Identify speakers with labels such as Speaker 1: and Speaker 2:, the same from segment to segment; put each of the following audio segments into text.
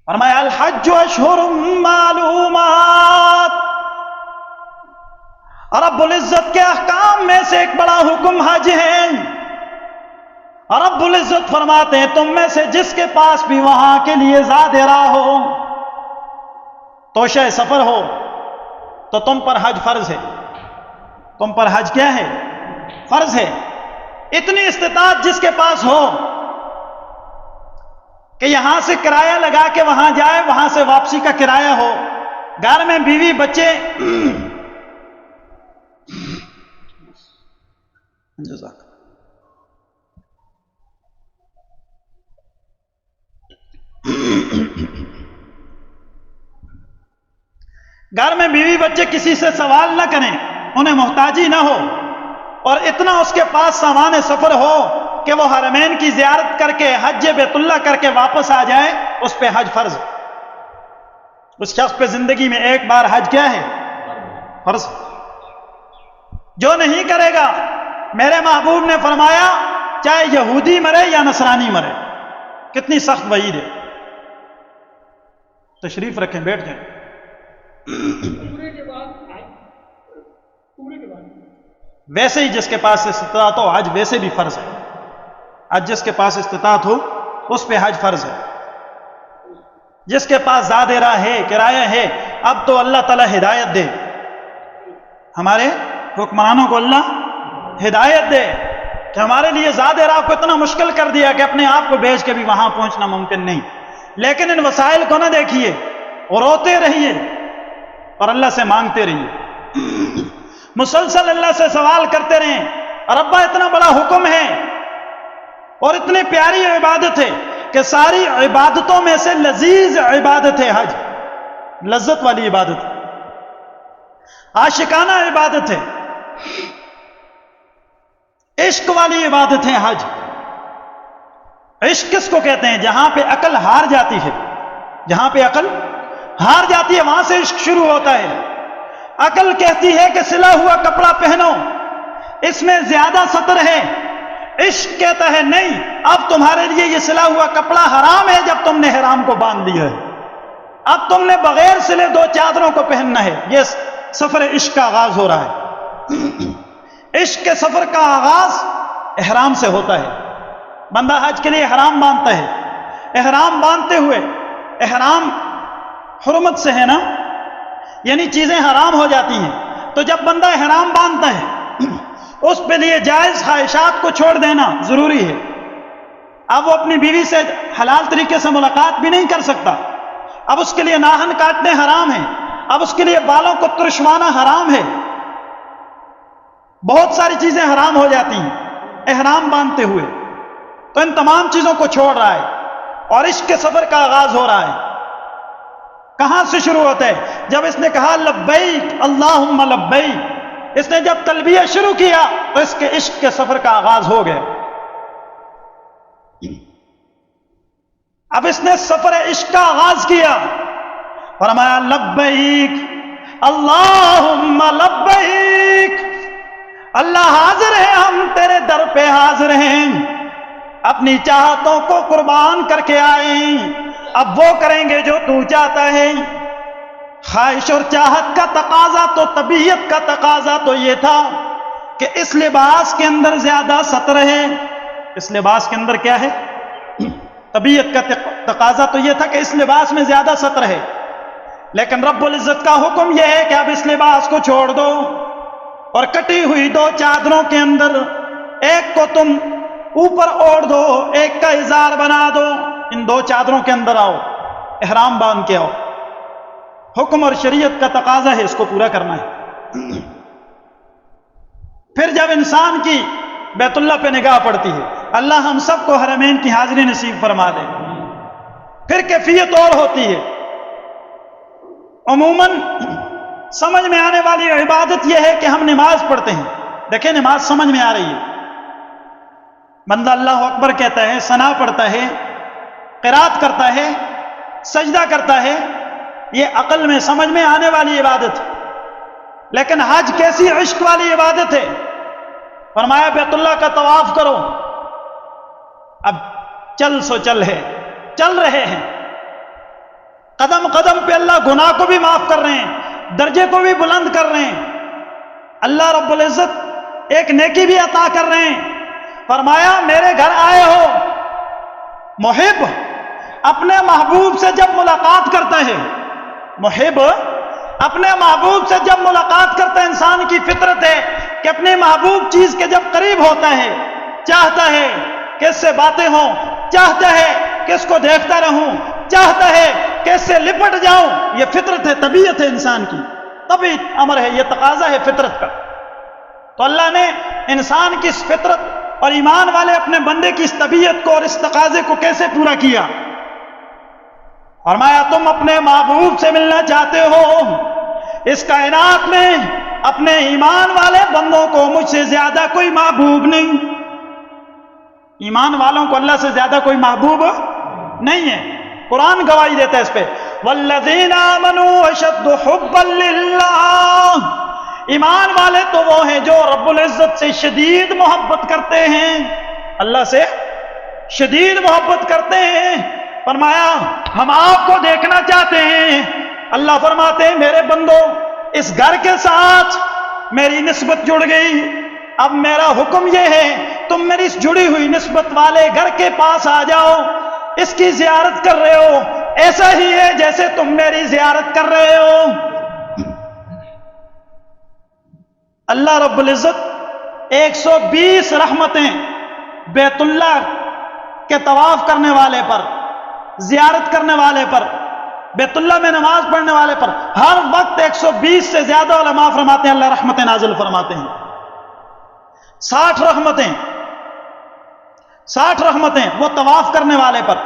Speaker 1: فرمایا الحج اشہر معلومات، رب العزت کے احکام میں سے ایک بڑا حکم حج ہے۔ رب العزت فرماتے ہیں تم میں سے جس کے پاس بھی وہاں کے لیے زاد راہ ہو، توشہ سفر ہو، تو تم پر حج فرض ہے۔ تم پر حج کیا ہے؟ فرض ہے۔ اتنی استطاعت جس کے پاس ہو کہ یہاں سے کرایہ لگا کے وہاں جائے، وہاں سے واپسی کا کرایہ ہو، گھر میں بیوی بچے گھر میں بیوی بچے کسی سے سوال نہ کریں، انہیں محتاجی نہ ہو، اور اتنا اس کے پاس سامان سفر ہو کہ وہ حرمین کی زیارت کر کے حج بیت اللہ کر کے واپس آ جائے، اس پہ حج فرض۔ اس شخص پہ زندگی میں ایک بار حج کیا ہے؟ فرض۔ جو نہیں کرے گا، میرے محبوب نے فرمایا چاہے یہودی مرے یا نصرانی مرے۔ کتنی سخت وعید ہے۔ تشریف رکھیں، بیٹھ جائیں۔ ویسے ہی جس کے پاس استطاعت ہو حج ویسے بھی فرض ہے۔ حج جس کے پاس استطاعت ہو اس پہ حج فرض ہے۔ جس کے پاس زاد راہ ہے، کرایہ ہے، اب تو اللہ تعالیٰ ہدایت دے، ہمارے حکمرانوں کو اللہ ہدایت دے کہ ہمارے لیے زاد راہ کو اتنا مشکل کر دیا کہ اپنے آپ کو بھیج کے بھی وہاں پہنچنا ممکن نہیں۔ لیکن ان وسائل کو نہ دیکھیے، روتے رہیے اور اللہ سے مانگتے رہیے، مسلسل اللہ سے سوال کرتے رہیں۔ ربا اتنا بڑا حکم ہے اور اتنی پیاری عبادت ہے کہ ساری عبادتوں میں سے لذیذ عبادت ہے حج، لذت والی عبادت ہے، عاشقانہ عبادت ہے، عشق والی عبادت ہے حج۔ عشق کس کو کہتے ہیں؟ جہاں پہ عقل ہار جاتی ہے، جہاں پہ عقل ہار جاتی ہے وہاں سے عشق شروع ہوتا ہے۔ عقل کہتی ہے کہ سلا ہوا کپڑا پہنو، اس میں زیادہ ستر ہے۔ عشق کہتا ہے نہیں، اب تمہارے لیے یہ سلا ہوا کپڑا حرام ہے جب تم نے حرام کو باندھ لیا ہے، اب تم نے بغیر سلے دو چادروں کو پہننا ہے۔ یہ سفر عشق کا آغاز ہو رہا ہے۔ عشق کے سفر کا آغاز احرام سے ہوتا ہے۔ بندہ حج کے لیے احرام باندھتا ہے، احرام باندھتے ہوئے، احرام حرمت سے ہے نا، یعنی چیزیں حرام ہو جاتی ہیں، تو جب بندہ احرام باندھتا ہے اس پہ لیے جائز خواہشات کو چھوڑ دینا ضروری ہے۔ اب وہ اپنی بیوی سے حلال طریقے سے ملاقات بھی نہیں کر سکتا، اب اس کے لیے ناخن کاٹنے حرام ہیں، اب اس کے لیے بالوں کو ترشوانا حرام ہے، بہت ساری چیزیں حرام ہو جاتی ہیں احرام باندھتے ہوئے، تو ان تمام چیزوں کو چھوڑ رہا ہے اور عشق کے سفر کا آغاز ہو رہا ہے۔ کہاں سے شروع ہوتا ہے؟ جب اس نے کہا لبیک اللہم لبیک، اس نے جب تلبیہ شروع کیا تو اس کے عشق کے سفر کا آغاز ہو گیا۔ اب اس نے سفر عشق کا آغاز کیا، فرمایا لبیک اللہم لبیک، اللہ حاضر ہے، ہم تیرے در پہ حاضر ہیں، اپنی چاہتوں کو قربان کر کے آئے، اب وہ کریں گے جو تو چاہتا ہے۔ خواہش اور چاہت کا تقاضا تو، طبیعت کا تقاضا تو یہ تھا کہ اس لباس کے اندر زیادہ ستر ہے۔ اس لباس کے اندر کیا ہے؟ طبیعت کا تقاضا تو یہ تھا کہ اس لباس میں زیادہ ستر ہے، لیکن رب العزت کا حکم یہ ہے کہ اب اس لباس کو چھوڑ دو اور کٹی ہوئی دو چادروں کے اندر ایک کو تم اوپر اوڑھ دو، ایک کا ازار بنا دو، ان دو چادروں کے اندر آؤ، احرام باندھ کے آؤ۔ حکم اور شریعت کا تقاضا ہے، اس کو پورا کرنا ہے۔ پھر جب انسان کی بیت اللہ پہ نگاہ پڑتی ہے، اللہ ہم سب کو حرمین کی حاضری نصیب فرما دے، پھر کیفیت اور ہوتی ہے۔ عموماً سمجھ میں آنے والی عبادت یہ ہے کہ ہم نماز پڑھتے ہیں، دیکھیں نماز سمجھ میں آ رہی ہے، بندہ اللہ اکبر کہتا ہے، ثنا پڑھتا ہے، قرات کرتا ہے، سجدہ کرتا ہے، یہ عقل میں سمجھ میں آنے والی عبادت ہے۔ لیکن حج کیسی عشق والی عبادت ہے؟ فرمایا بیت اللہ کا طواف کرو، اب چل سو چل ہے، چل رہے ہیں، قدم قدم پہ اللہ گناہ کو بھی معاف کر رہے ہیں، درجے کو بھی بلند کر رہے ہیں، اللہ رب العزت ایک نیکی بھی عطا کر رہے ہیں۔ فرمایا میرے گھر آئے ہو، محب اپنے محبوب سے جب ملاقات کرتا ہے، محب اپنے محبوب سے جب ملاقات کرتا ہے، انسان کی فطرت ہے کہ اپنے محبوب چیز کے جب قریب ہوتا ہے، چاہتا ہے کہ اس سے باتیں ہوں، چاہتا ہے کہ اس کو دیکھتا رہوں، چاہتا ہے کہ اس سے لپٹ جاؤں۔ یہ فطرت ہے، طبیعت ہے انسان کی، طبیعت امر ہے، یہ تقاضا ہے فطرت کا۔ تو اللہ نے انسان کی اس فطرت اور ایمان والے اپنے بندے کی اس طبیعت کو اور اس تقاضے کو کیسے پورا کیا؟ فرمایا تم اپنے محبوب سے ملنا چاہتے ہو، اس کائنات میں اپنے ایمان والے بندوں کو مجھ سے زیادہ کوئی محبوب نہیں، ایمان والوں کو اللہ سے زیادہ کوئی محبوب نہیں ہے۔ قرآن گواہی دیتا ہے اس پہ، والذین آمنوا اشد حبا للہ، ایمان والے تو وہ ہیں جو رب العزت سے شدید محبت کرتے ہیں، اللہ سے شدید محبت کرتے ہیں۔ فرمایا ہم آپ کو دیکھنا چاہتے ہیں۔ اللہ فرماتے ہیں میرے بندو، اس گھر کے ساتھ میری نسبت جڑ گئی، اب میرا حکم یہ ہے تم میری اس جڑی ہوئی نسبت والے گھر کے پاس آ جاؤ، اس کی زیارت کر رہے ہو ایسا ہی ہے جیسے تم میری زیارت کر رہے ہو۔ اللہ رب العزت 120 رحمتیں بیت اللہ کے طواف کرنے والے پر، زیارت کرنے والے پر، بیت اللہ میں نماز پڑھنے والے پر ہر وقت 120 سے زیادہ علماء فرماتے ہیں اللہ رحمتیں نازل فرماتے ہیں۔ 60 رحمتیں وہ طواف کرنے والے پر،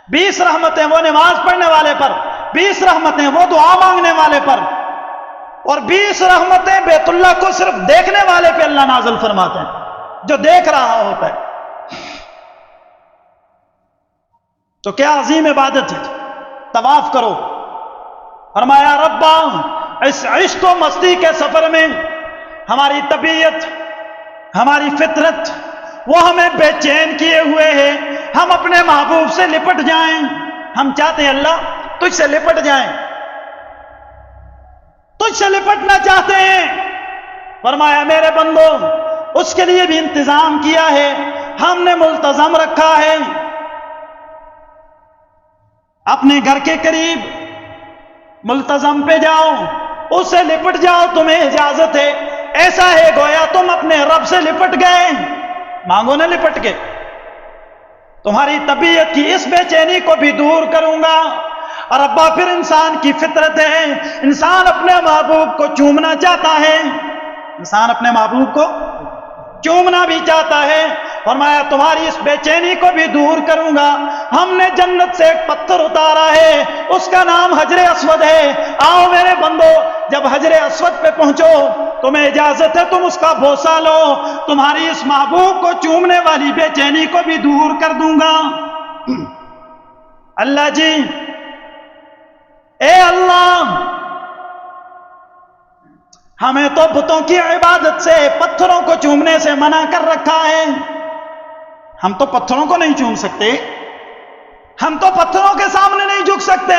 Speaker 1: 20 رحمتیں وہ نماز پڑھنے والے پر، 20 رحمتیں وہ دعا مانگنے والے پر، اور 20 رحمتیں بیت اللہ کو صرف دیکھنے والے پہ اللہ نازل فرماتے ہیں، جو دیکھ رہا ہوتا ہے۔ تو کیا عظیم عبادت ہے، طواف کرو۔ فرمایا ربا اس عشق و مستی کے سفر میں ہماری طبیعت، ہماری فطرت وہ ہمیں بے چین کیے ہوئے ہے، ہم اپنے محبوب سے لپٹ جائیں، ہم چاہتے ہیں اللہ تجھ سے لپٹ جائیں، تجھ سے لپٹنا چاہتے ہیں۔ فرمایا میرے بندو اس کے لیے بھی انتظام کیا ہے، ہم نے ملتزم رکھا ہے، اپنے گھر کے قریب ملتزم پہ جاؤ، اس سے لپٹ جاؤ، تمہیں اجازت ہے۔ ایسا ہے گویا تم اپنے رب سے لپٹ گئے، مانگو نہ لپٹ کے، تمہاری طبیعت کی اس بے چینی کو بھی دور کروں گا۔ اور ابا پھر انسان کی فطرت ہے، انسان اپنے محبوب کو چومنا چاہتا ہے، انسان اپنے محبوب کو چومنا بھی چاہتا ہے۔ فرمایا تمہاری اس بے چینی کو بھی دور کروں گا۔ ہم نے جنت سے ایک پتھر اتارا ہے، اس کا نام حجر اسود ہے، آؤ میرے بندو جب حجر اسود پہ پہنچو تمہیں اجازت ہے تم اس کا بوسہ لو، تمہاری اس محبوب کو چومنے والی بے چینی کو بھی دور کر دوں گا۔ اللہ جی، اے اللہ ہمیں تو بتوں کی عبادت سے، پتھروں کو چومنے سے منع کر رکھا ہے، ہم تو پتھروں کو نہیں چوم سکتے، ہم تو پتھروں کے سامنے نہیں جھک سکتے،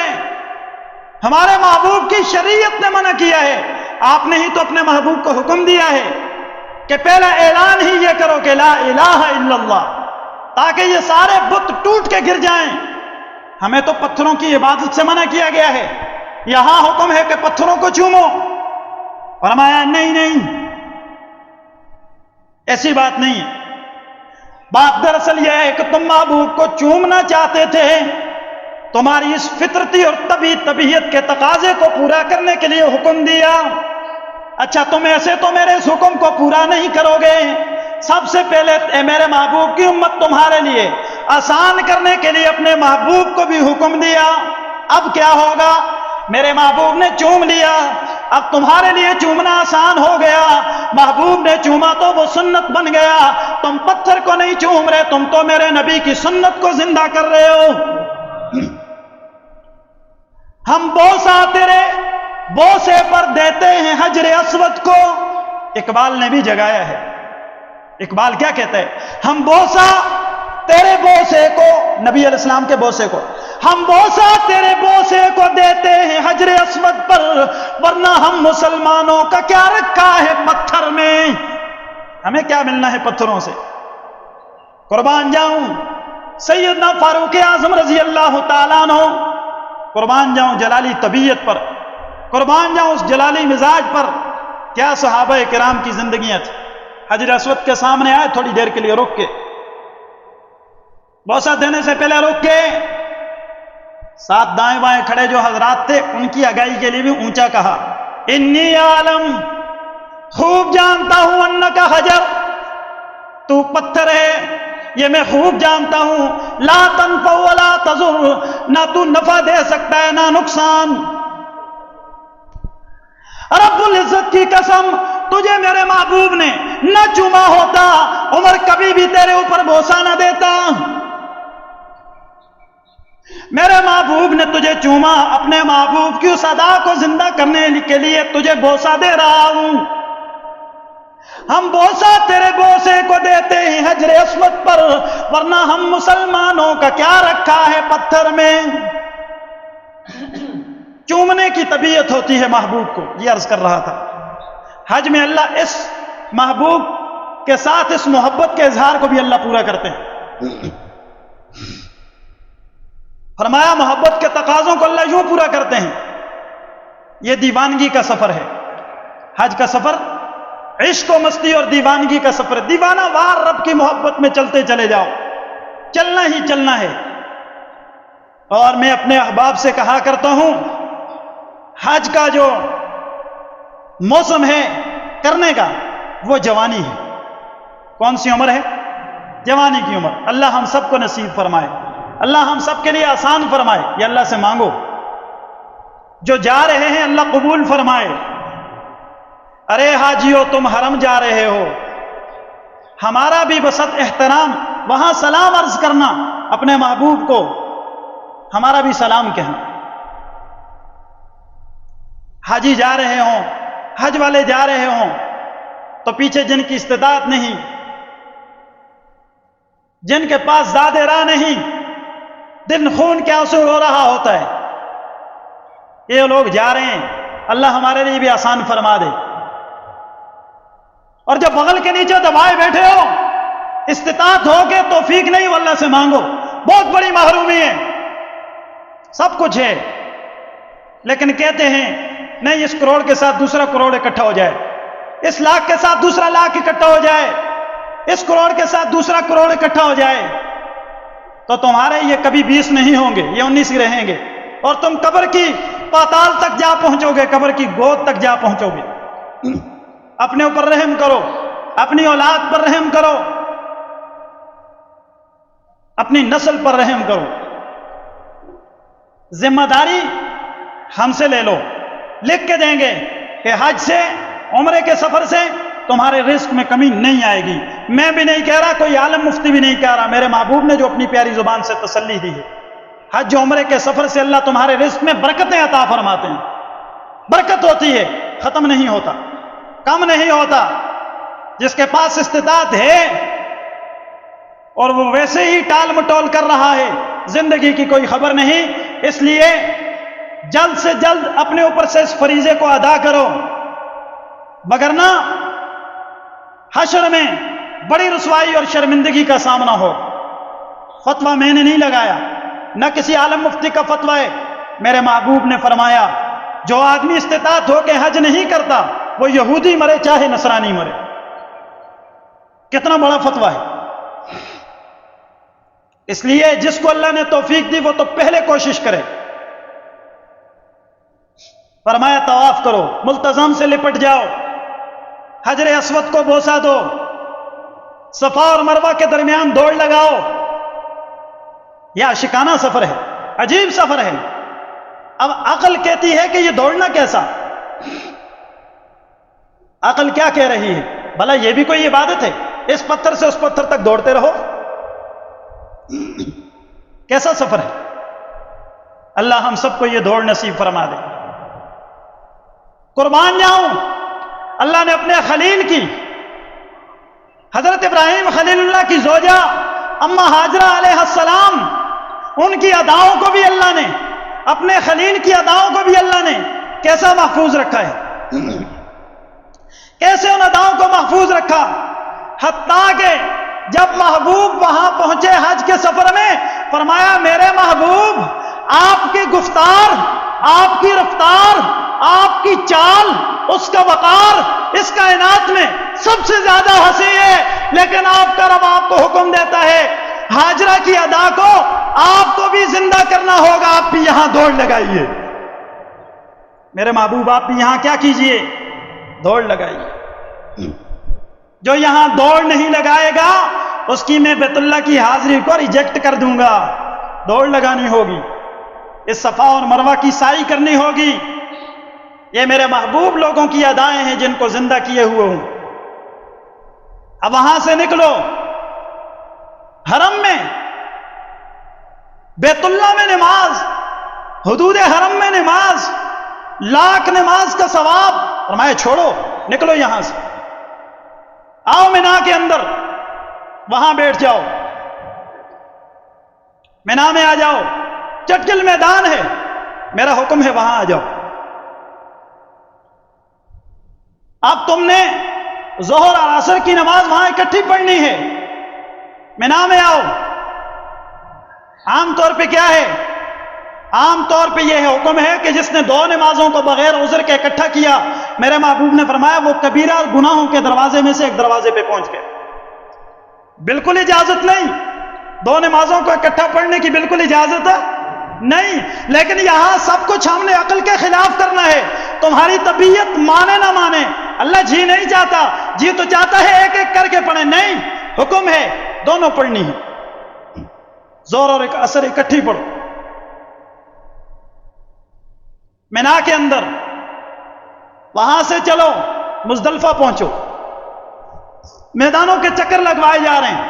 Speaker 1: ہمارے محبوب کی شریعت نے منع کیا ہے۔ آپ نے ہی تو اپنے محبوب کو حکم دیا ہے کہ پہلا اعلان ہی یہ کرو کہ لا الہ الا اللہ، تاکہ یہ سارے بت ٹوٹ کے گر جائیں۔ ہمیں تو پتھروں کی عبادت سے منع کیا گیا ہے، یہاں حکم ہے کہ پتھروں کو چومو۔ فرمایا نہیں، ایسی بات نہیں ہے، بات دراصل یہ ہے کہ تم محبوب کو چومنا چاہتے تھے، تمہاری اس فطرتی اور طبیعت کے تقاضے کو پورا کرنے کے لیے حکم دیا۔ اچھا تم ایسے تو میرے اس حکم کو پورا نہیں کرو گے، سب سے پہلے اے میرے محبوب کی امت تمہارے لیے آسان کرنے کے لیے اپنے محبوب کو بھی حکم دیا۔ اب کیا ہوگا؟ میرے محبوب نے چوم لیا، اب تمہارے لیے چومنا آسان ہو گیا، محبوب نے چوما تو وہ سنت بن گیا، تم پتھر کو نہیں چوم رہے، تم تو میرے نبی کی سنت کو زندہ کر رہے ہو۔ ہم بوسہ تیرے بوسے پر دیتے ہیں حجر اسود کو، اقبال نے بھی جگایا ہے، اقبال کیا کہتا ہے؟ ہم بوسہ تیرے بوسے کو، نبی علیہ السلام کے بوسے کو، ہم بوسہ تیرے بوسے کو دیتے ہیں حجر اسود پر، ورنہ ہم مسلمانوں کا کیا رکھا ہے پتھر میں، ہمیں کیا ملنا ہے پتھروں سے۔ قربان جاؤں سیدنا فاروق اعظم رضی اللہ تعالیٰ عنہ، قربان جاؤں جلالی طبیعت پر، قربان جاؤں اس جلالی مزاج پر، کیا صحابہ کرام کی زندگیاں تھی۔ حجر اسود کے سامنے آئے، تھوڑی دیر کے لیے رک کے، بوسہ دینے سے پہلے رک کے، ساتھ دائیں بائیں کھڑے جو حضرات تھے ان کی آگاہی کے لیے بھی اونچا کہا، انی عالم، خوب جانتا ہوں، انکا حجر، تو پتھر ہے، یہ میں خوب جانتا ہوں، لا تنفع ولا تضر، نہ تو نفع دے سکتا ہے نہ نقصان۔ رب العزت کی قسم، تجھے میرے محبوب نے نہ چوما ہوتا، عمر کبھی بھی تیرے اوپر بوسہ نہ دیتا۔ میرے محبوب نے تجھے چوما، اپنے محبوب کی اس ادا کو زندہ کرنے کے لیے تجھے بوسہ دے رہا ہوں۔ ہم بوسہ تیرے بوسے کو دیتے ہیں حجر اسود پر، ورنہ ہم مسلمانوں کا کیا رکھا ہے پتھر میں۔ چومنے کی طبیعت ہوتی ہے محبوب کو، یہ عرض کر رہا تھا۔ حج میں اللہ اس محبوب کے ساتھ اس محبت کے اظہار کو بھی اللہ پورا کرتے ہیں۔ فرمایا محبت کے تقاضوں کو اللہ یوں پورا کرتے ہیں۔ یہ دیوانگی کا سفر ہے، حج کا سفر عشق و مستی اور دیوانگی کا سفر ہے۔ دیوانہ وار رب کی محبت میں چلتے چلے جاؤ، چلنا ہی چلنا ہے۔ اور میں اپنے احباب سے کہا کرتا ہوں، حج کا جو موسم ہے کرنے کا وہ جوانی ہے۔ کون سی عمر ہے؟ جوانی کی عمر۔ اللہ ہم سب کو نصیب فرمائے، اللہ ہم سب کے لیے آسان فرمائے، یہ اللہ سے مانگو۔ جو جا رہے ہیں اللہ قبول فرمائے۔ ارے حاجیو تم حرم جا رہے ہو، ہمارا بھی بسط احترام، وہاں سلام عرض کرنا اپنے محبوب کو، ہمارا بھی سلام کہنا۔ حاجی جا رہے ہوں، حج والے جا رہے ہوں تو پیچھے جن کی استطاعت نہیں، جن کے پاس زاد راہ نہیں، دن خون کے آنسو رو رہا ہوتا ہے، یہ لوگ جا رہے ہیں، اللہ ہمارے لیے بھی آسان فرما دے۔ اور جب بغل کے نیچے دبائے بیٹھے ہو، استطاعت ہو کے توفیق نہیں، وہ اللہ سے مانگو۔ بہت بڑی محرومی ہے، سب کچھ ہے، لیکن کہتے ہیں نہیں اس کروڑ کے ساتھ دوسرا کروڑ اکٹھا ہو جائے، اس لاکھ کے ساتھ دوسرا لاکھ اکٹھا ہو جائے، اس کروڑ کے ساتھ دوسرا کروڑ اکٹھا ہو جائے، تو تمہارے یہ کبھی 20 نہیں ہوں گے، یہ 19 ہی رہیں گے، اور تم قبر کی پاتال تک جا پہنچو گے، قبر کی گود تک جا پہنچو گے۔ اپنے اوپر رحم کرو، اپنی اولاد پر رحم کرو، اپنی نسل پر رحم کرو۔ ذمہ داری ہم سے لے لو، لکھ کے دیں گے کہ حج سے، عمرے کے سفر سے تمہارے رزق میں کمی نہیں آئے گی۔ میں بھی نہیں کہہ رہا، کوئی عالم مفتی بھی نہیں کہہ رہا، میرے محبوب نے جو اپنی پیاری زبان سے تسلی دی ہے، حج عمرے کے سفر سے اللہ تمہارے رزق میں برکتیں عطا فرماتے ہیں۔ برکت ہوتی ہے، ختم نہیں ہوتا، کم نہیں ہوتا۔ جس کے پاس استطاعت ہے اور وہ ویسے ہی ٹال مٹول کر رہا ہے، زندگی کی کوئی خبر نہیں، اس لیے جلد سے جلد اپنے اوپر سے اس فریضے کو ادا کرو، وگرنہ حشر میں بڑی رسوائی اور شرمندگی کا سامنا ہو۔ فتویٰ میں نے نہیں لگایا، نہ کسی عالم مفتی کا فتویٰ ہے، میرے محبوب نے فرمایا جو آدمی استطاعت ہو کے حج نہیں کرتا وہ یہودی مرے چاہے نصرانی مرے۔ کتنا بڑا فتویٰ ہے۔ اس لیے جس کو اللہ نے توفیق دی وہ تو پہلے کوشش کرے۔ فرمایا طواف کرو، ملتزم سے لپٹ جاؤ، حجر اسود کو بوسہ دو، صفا اور مروہ کے درمیان دوڑ لگاؤ۔ یہ عاشقانہ سفر ہے، عجیب سفر ہے۔ اب عقل کہتی ہے کہ یہ دوڑنا کیسا؟ عقل کیا کہہ رہی ہے؟ بھلا یہ بھی کوئی عبادت ہے؟ اس پتھر سے اس پتھر تک دوڑتے رہو، کیسا سفر ہے؟ اللہ ہم سب کو یہ دوڑ نصیب فرما دے۔ قربان جاؤں، اللہ نے اپنے خلیل کی، حضرت ابراہیم خلیل اللہ کی زوجہ اما ہاجرہ علیہ السلام ان کی اداؤں کو بھی اللہ نے، اپنے خلیل کی اداؤں کو بھی اللہ نے کیسا محفوظ رکھا ہے، کیسے ان اداؤں کو محفوظ رکھا، حتیٰ کہ جب محبوب وہاں پہنچے حج کے سفر میں، فرمایا میرے محبوب آپ کی گفتار، آپ کی رفتار، آپ کی چال، اس کا وقار اس کائنات میں سب سے زیادہ حسین ہے، لیکن آپ کا رب آپ کو حکم دیتا ہے ہاجرہ کی ادا کو آپ کو بھی زندہ کرنا ہوگا، آپ بھی یہاں دوڑ لگائیے۔ میرے محبوب آپ بھی یہاں کیا کیجئے؟ دوڑ لگائیے۔ جو یہاں دوڑ نہیں لگائے گا اس کی میں بیت اللہ کی حاضری کو ریجیکٹ کر دوں گا۔ دوڑ لگانی ہوگی، اس صفا اور مروہ کی سعی کرنی ہوگی۔ یہ میرے محبوب لوگوں کی ادائیں ہیں جن کو زندہ کیے ہوئے ہوں۔ اب وہاں سے نکلو، حرم میں، بیت اللہ میں نماز، حدود حرم میں نماز، لاکھ نماز کا ثواب، فرمایا چھوڑو، نکلو یہاں سے، آؤ مینا کے اندر، وہاں بیٹھ جاؤ، مینا میں آ جاؤ، چٹکل میدان ہے، میرا حکم ہے وہاں آ جاؤ۔ اب تم نے ظہر اور عصر کی نماز وہاں اکٹھی پڑھنی ہے، مینا میں آؤ۔ عام طور پہ کیا ہے؟ عام طور پہ یہ حکم ہے کہ جس نے دو نمازوں کو بغیر عذر کے اکٹھا کیا، میرے محبوب نے فرمایا وہ کبیرہ گناہوں کے دروازے میں سے ایک دروازے پہ پہنچ گئے۔ بالکل اجازت نہیں، دو نمازوں کو اکٹھا پڑھنے کی بالکل اجازت نہیں، لیکن یہاں سب کچھ ہم نے عقل کے خلاف کرنا ہے۔ تمہاری طبیعت مانے نہ مانے، اللہ جی نہیں چاہتا، جی تو چاہتا ہے ایک ایک کر کے پڑھیں، نہیں، حکم ہے دونوں پڑھنی ہے، ظہر اور عصر اکٹھی پڑھو۔ مینا کے اندر، وہاں سے چلو مزدلفہ پہنچو، میدانوں کے چکر لگوائے جا رہے ہیں۔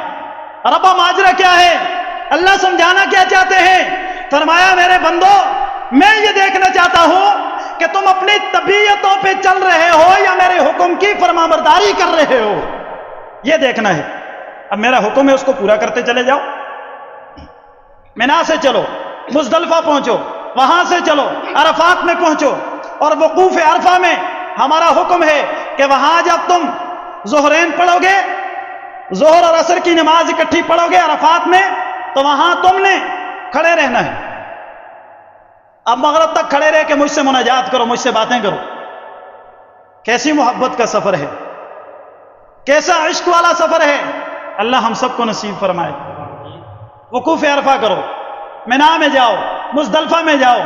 Speaker 1: ربا ماجرا کیا ہے؟ اللہ سمجھانا کیا چاہتے ہیں؟ فرمایا میرے بندو، میں یہ دیکھنا چاہتا ہوں کہ تم اپنی طبیعتوں پہ چل رہے ہو یا میرے حکم کی فرمانبرداری کر رہے ہو، یہ دیکھنا ہے۔ اب میرا حکم ہے اس کو پورا کرتے چلے جاؤ۔ مینا سے چلو مزدلفہ پہنچو، وہاں سے چلو عرفات میں پہنچو، اور وقوف عرفہ میں ہمارا حکم ہے کہ وہاں جب تم ظہرین پڑھو گے، ظہر اور عصر کی نماز اکٹھی پڑھو گے عرفات میں، تو وہاں تم نے کھڑے رہنا ہے۔ اب مغرب تک کھڑے رہ کے مجھ سے مناجات کرو، مجھ سے باتیں کرو۔ کیسی محبت کا سفر ہے، کیسا عشق والا سفر ہے، اللہ ہم سب کو نصیب فرمائے۔ وقوف عرفہ کرو، مینا میں جاؤ، مزدلفہ میں جاؤ۔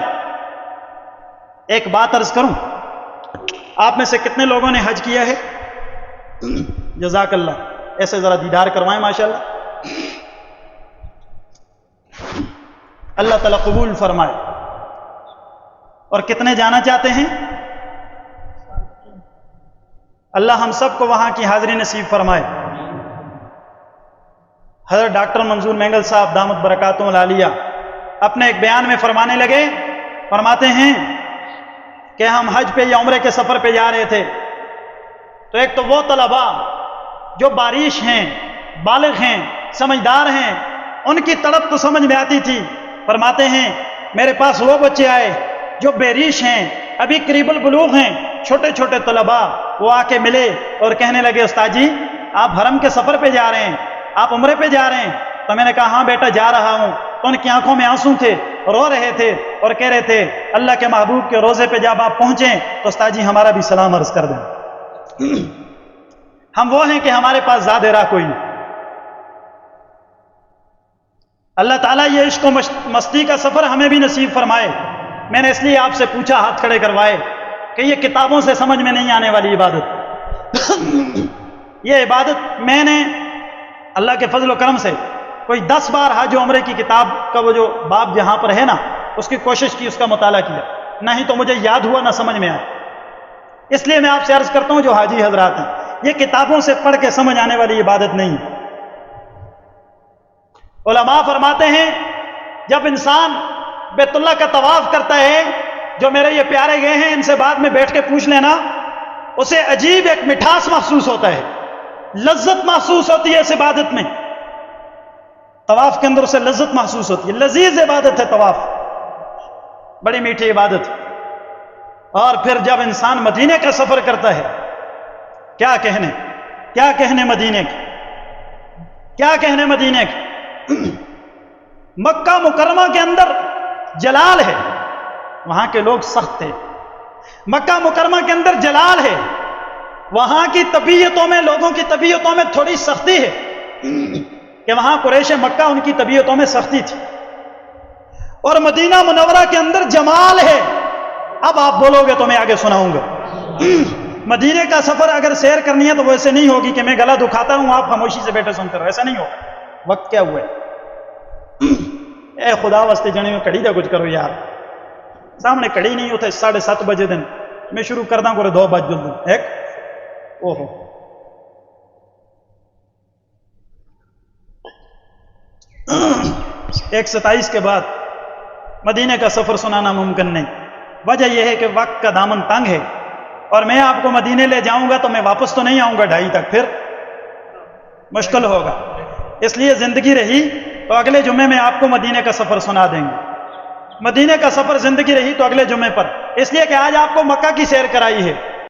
Speaker 1: ایک بات عرض کروں، آپ میں سے کتنے لوگوں نے حج کیا ہے؟ جزاک اللہ، ایسے ذرا دیدار کروائیں ماشاءاللہ، اللہ تعالیٰ قبول فرمائے۔ اور کتنے جانا چاہتے ہیں؟ اللہ ہم سب کو وہاں کی حاضری نصیب فرمائے۔ حضرت ڈاکٹر منظور مینگل صاحب دامت برکاتہم العالیہ اپنے ایک بیان میں فرمانے لگے، فرماتے ہیں کہ ہم حج پہ یا عمرے کے سفر پہ جا رہے تھے، تو ایک تو وہ طلباء جو باریش ہیں، بالغ ہیں، سمجھدار ہیں، ان کی تڑپ تو سمجھ میں آتی تھی۔ فرماتے ہیں میرے پاس وہ بچے آئے جو بیریش ہیں، ابھی قریب البلوغ ہیں، چھوٹے چھوٹے طلباء، وہ آ کے ملے اور کہنے لگے استاد جی آپ حرم کے سفر پہ جا رہے ہیں، آپ عمرے پہ جا رہے ہیں؟ تو میں نے کہا ہاں بیٹا جا رہا ہوں۔ تو ان کی آنکھوں میں آنسو تھے، رو رہے تھے اور کہہ رہے تھے اللہ کے محبوب کے روزے پہ جب آپ پہنچیں تو استاد جی ہمارا بھی سلام عرض کر دیں۔ ہم وہ ہیں کہ ہمارے پاس زاد راہ کوئی نہیں۔ اللہ تعالیٰ یہ عشق و مستی کا سفر ہمیں بھی نصیب فرمائے۔ میں نے اس لیے آپ سے پوچھا، ہاتھ کھڑے کروائے، کہ یہ کتابوں سے سمجھ میں نہیں آنے والی عبادت یہ عبادت میں نے اللہ کے فضل و کرم سے کوئی 10 بار حج و عمرے کی کتاب کا وہ جو باب جہاں پر ہے نا، اس کی کوشش کی، اس کا مطالعہ کیا، نہ ہی تو مجھے یاد ہوا نہ سمجھ میں آیا۔ اس لیے میں آپ سے عرض کرتا ہوں جو حاجی حضرات ہیں، یہ کتابوں سے پڑھ کے سمجھ آنے والی عبادت نہیں ہے۔ علماء فرماتے ہیں جب انسان بیت اللہ کا طواف کرتا ہے، جو میرے یہ پیارے گئے ہیں ان سے بعد میں بیٹھ کے پوچھ لینا، اسے عجیب ایک مٹھاس محسوس ہوتا ہے، لذت محسوس ہوتی ہے اس عبادت میں۔ طواف کے اندر اسے لذت محسوس ہوتی ہے. لذیذ عبادت ہے طواف، بڑی میٹھی عبادت. اور پھر جب انسان مدینے کا سفر کرتا ہے، کیا کہنے مدینے کے، کیا کہنے مدینے کے. مکہ مکرمہ کے اندر جلال ہے، وہاں کے لوگ سخت تھے. مکہ مکرمہ کے اندر جلال ہے، وہاں کی طبیعتوں میں، لوگوں کی طبیعتوں میں تھوڑی سختی ہے کہ وہاں قریش مکہ ان کی طبیعتوں میں سختی تھی. اور مدینہ منورہ کے اندر جمال ہے. اب آپ بولو گے تو میں آگے سناؤں گا. مدینے کا سفر اگر سیر کرنی ہے تو ویسے نہیں ہوگی کہ میں گلا دکھاتا ہوں آپ خاموشی سے بیٹھے سنتے رہو، ایسا نہیں ہوگا. وقت کیا ہوا ہے؟ اے خدا واسطے جنے میں کڑی دا کچھ کرو یار. سامنے کڑی نہیں ہوتا 7:30 بجے دن میں شروع کردا ہوں 2 بج جلدی ایک اوہو. ایک 27 کے بعد مدینے کا سفر سنانا ممکن نہیں. وجہ یہ ہے کہ وقت کا دامن تنگ ہے، اور میں آپ کو مدینے لے جاؤں گا تو میں واپس تو نہیں آؤں گا 2:30 تک، پھر مشکل ہوگا. اس لیے زندگی رہی تو اگلے جمعے میں آپ کو مدینے کا سفر سنا دیں گے. مدینے کا سفر زندگی رہی تو اگلے جمعے پر، اس لیے کہ آج آپ کو مکہ کی سیر کرائی ہے.